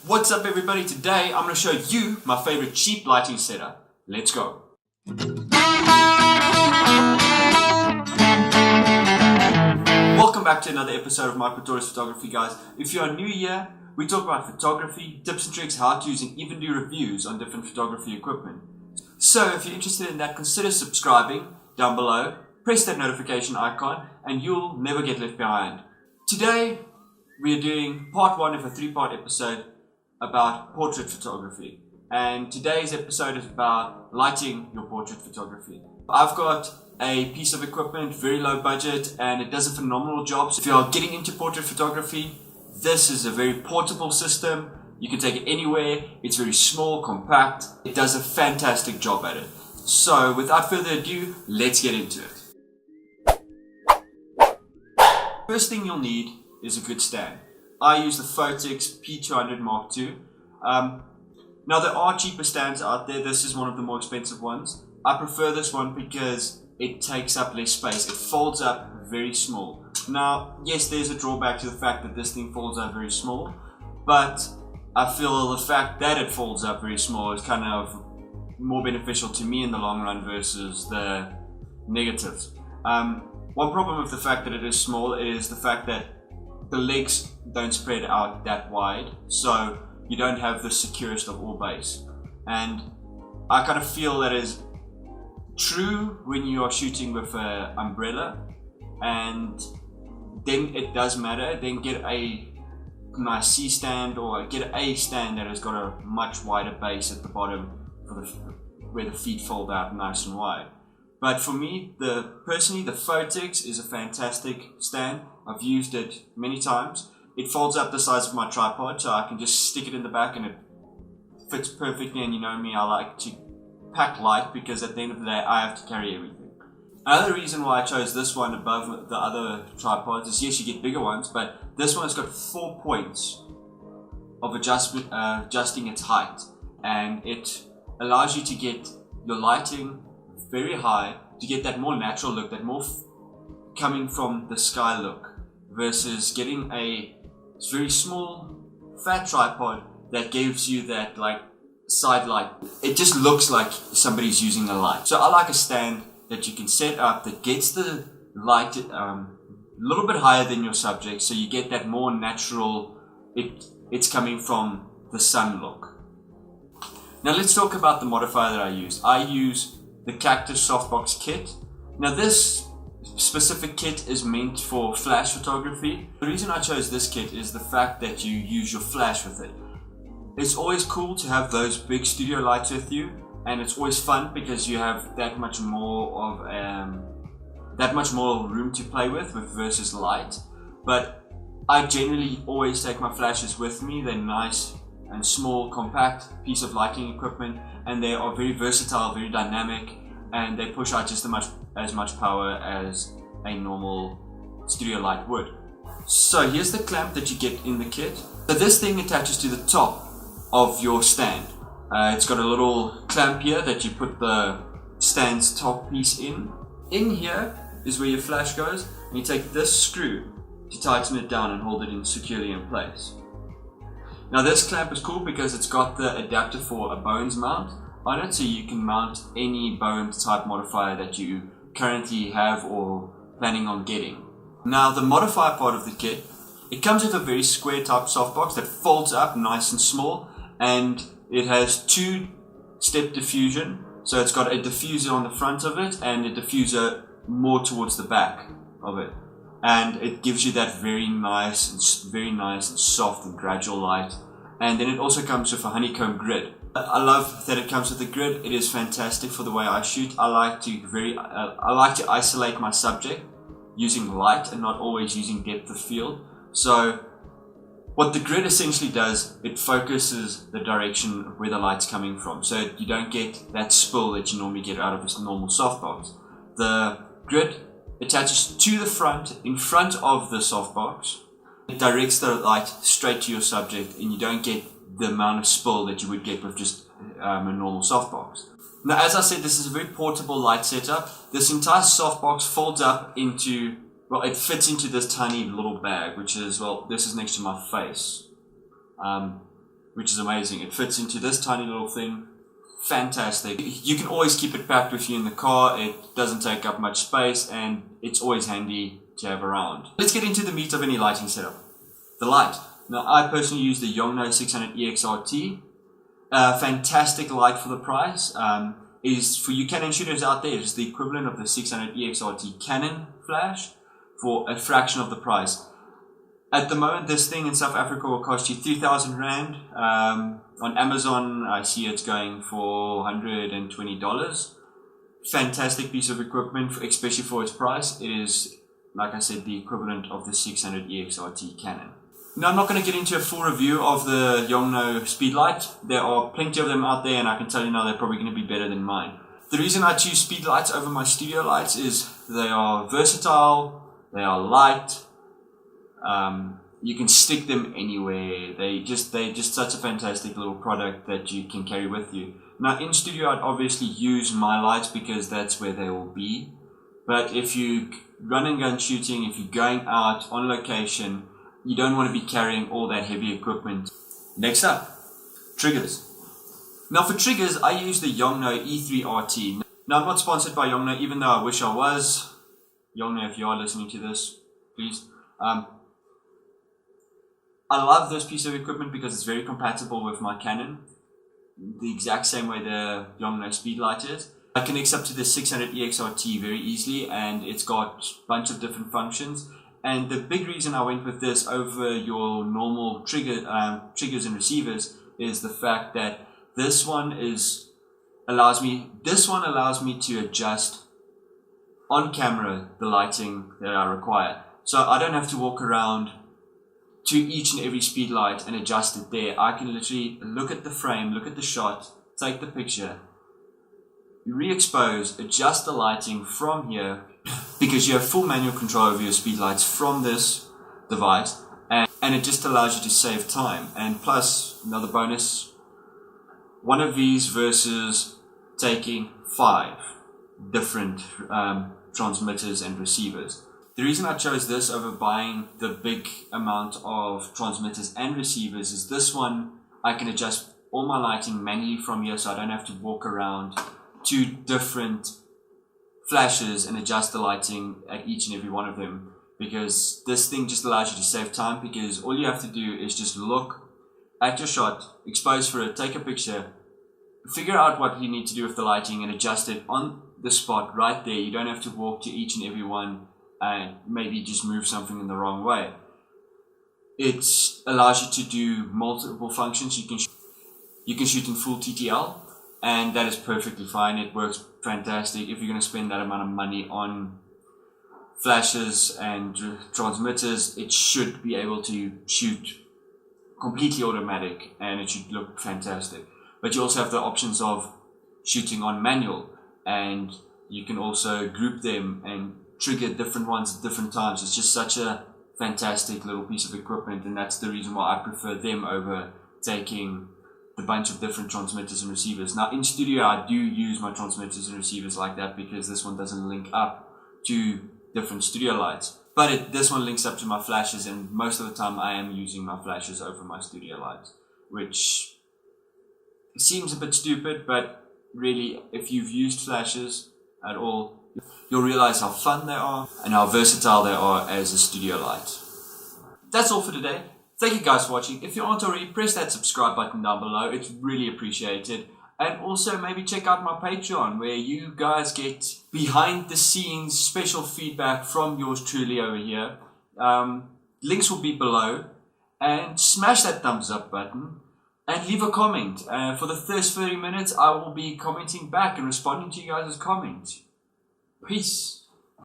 What's up everybody? Today I'm going to show you my favorite cheap lighting setup. Let's go. Welcome back to another episode of my Pretorius Photography, guys. If you are new here, we talk about photography, tips and tricks, how to's, and even do reviews on different photography equipment. So if you're interested in that, consider subscribing down below, press that notification icon, and you'll never get left behind. Today we are doing part 1 of a 3-part episode about portrait photography, and today's episode is about lighting your portrait photography. I've got a piece of equipment, very low budget, and it does a phenomenal job. So if you're getting into portrait photography, this is a very portable system. You can take it anywhere. It's very small, compact. It does a fantastic job at it. So without further ado, let's get into it. First thing you'll need is a good stand. I use the Pretorius P200 Mark II. Now there are cheaper stands out there. This is one of the more expensive ones. I prefer this one because it takes up less space. It folds up very small. Now, yes, there's a drawback to the fact that this thing folds up very small, but I feel the fact that it folds up very small is kind of more beneficial to me in the long run versus the negatives. One problem with the fact that it is small is the fact that the legs don't spread out that wide, so you don't have the securest of all base. And I kind of feel that is true when you are shooting with an umbrella, and then it does matter. Then get a nice C stand, or get a stand that has got a much wider base at the bottom for where the feet fold out nice and wide. But for me, personally, the Pretorius is a fantastic stand. I've used it many times. It folds up the size of my tripod, so I can just stick it in the back and it fits perfectly. And you know me, I like to pack light because at the end of the day, I have to carry everything. Another reason why I chose this one above the other tripods is, yes, you get bigger ones, but this one's got 4 points of adjusting its height, and it allows you to get your lighting very high to get that more natural look, that more coming from the sky look, versus getting a very small fat tripod that gives you that like side light. It just looks like somebody's using a light. So I like a stand that you can set up that gets the light a little bit higher than your subject, so you get that more natural, it's coming from the sun look. Now let's talk about the modifier that I use. I use the Cactus softbox kit. Now this specific kit is meant for flash photography. The reason I chose this kit is the fact that you use your flash with it. It's always cool to have those big studio lights with you, and it's always fun because you have that much more room to play with versus light. But I generally always take my flashes with me. They're nice and small, compact piece of lighting equipment, and they are very versatile, very dynamic, and they push out just as much power as a normal studio light would. So here's the clamp that you get in the kit. So this thing attaches to the top of your stand. It's got a little clamp here that you put the stand's top piece in. In here is where your flash goes, and you take this screw to tighten it down and hold it in securely in place. Now this clamp is cool because it's got the adapter for a bones mount on it, so you can mount any bones type modifier that you currently have or planning on getting. Now the modifier part of the kit, it comes with a very square type softbox that folds up nice and small, and it has 2-step diffusion. So it's got a diffuser on the front of it and a diffuser more towards the back of it, and it gives you that very nice and soft and gradual light. And then it also comes with a honeycomb grid. I love that it comes with a grid. It is fantastic for the way I shoot. I like to isolate my subject using light and not always using depth of field. So what the grid essentially does, it focuses the direction where the light's coming from, so you don't get that spill that you normally get out of a normal softbox. The grid attaches to the front, in front of the softbox. It directs the light straight to your subject, and you don't get the amount of spill that you would get with just a normal softbox. Now, as I said, this is a very portable light setup. This entire softbox folds up into, well, it fits into this tiny little bag, which is, well, this is next to my face. which is amazing. It fits into this tiny little thing. Fantastic. You can always keep it packed with you in the car. It doesn't take up much space and it's always handy to have around. Let's get into the meat of any lighting setup. The light. Now I personally use the Yongnuo 600 EXRT. Fantastic light for the price. Is for you Canon shooters out there, it's the equivalent of the 600 EXRT Canon flash for a fraction of the price. At the moment, this thing in South Africa will cost you 3,000 Rand. On Amazon, I see it's going for $120. Fantastic piece of equipment, especially for its price. It is, like I said, the equivalent of the 600 EXRT Canon. Now, I'm not going to get into a full review of the Yongnuo Speedlight. There are plenty of them out there, and I can tell you now they're probably going to be better than mine. The reason I choose Speedlights over my studio lights is they are versatile, they are light. You can stick them anywhere. They're just such a fantastic little product that you can carry with you. Now in studio I'd obviously use my lights because that's where they will be. But if you run and gun shooting, if you're going out on location, you don't want to be carrying all that heavy equipment. Next up, triggers. Now for triggers I use the Yongnuo E3RT. Now I'm not sponsored by Yongnuo, even though I wish I was. Yongnuo, if you are listening to this, please. I love this piece of equipment because it's very compatible with my Canon, the exact same way the Yongnuo Speedlight is. It connects up to the 600 EXRT very easily, and it's got a bunch of different functions. And the big reason I went with this over your normal triggers and receivers is the fact that this one allows me to adjust on camera the lighting that I require. So I don't have to walk around to each and every speed light and adjust it there. I can literally look at the frame, look at the shot, take the picture, re-expose, adjust the lighting from here, because you have full manual control over your speed lights from this device, and it just allows you to save time. And plus, another bonus, one of these versus taking 5 different transmitters and receivers. The reason I chose this over buying the big amount of transmitters and receivers is this one I can adjust all my lighting manually from here, so I don't have to walk around to different flashes and adjust the lighting at each and every one of them, because this thing just allows you to save time, because all you have to do is just look at your shot, expose for it, take a picture, figure out what you need to do with the lighting and adjust it on the spot right there. You don't have to walk to each and every one and maybe just move something in the wrong way. It allows you to do multiple functions. You can shoot in full TTL, and that is perfectly fine. It works fantastic. If you're going to spend that amount of money on flashes and transmitters, it should be able to shoot completely automatic and it should look fantastic. But you also have the options of shooting on manual, and you can also group them and trigger different ones at different times. It's just such a fantastic little piece of equipment, and that's the reason why I prefer them over taking the bunch of different transmitters and receivers. Now in studio I do use my transmitters and receivers like that because this one doesn't link up to different studio lights, but this one links up to my flashes, and most of the time I am using my flashes over my studio lights, which seems a bit stupid, but really if you've used flashes at all, you'll realize how fun they are and how versatile they are as a studio light. That's all for today. Thank you guys for watching. If you aren't already, press that subscribe button down below. It's really appreciated. And also maybe check out my Patreon, where you guys get behind the scenes special feedback from yours truly over here. Links will be below. And smash that thumbs up button and leave a comment. For the first 30 minutes I will be commenting back and responding to you guys' comments. Peace.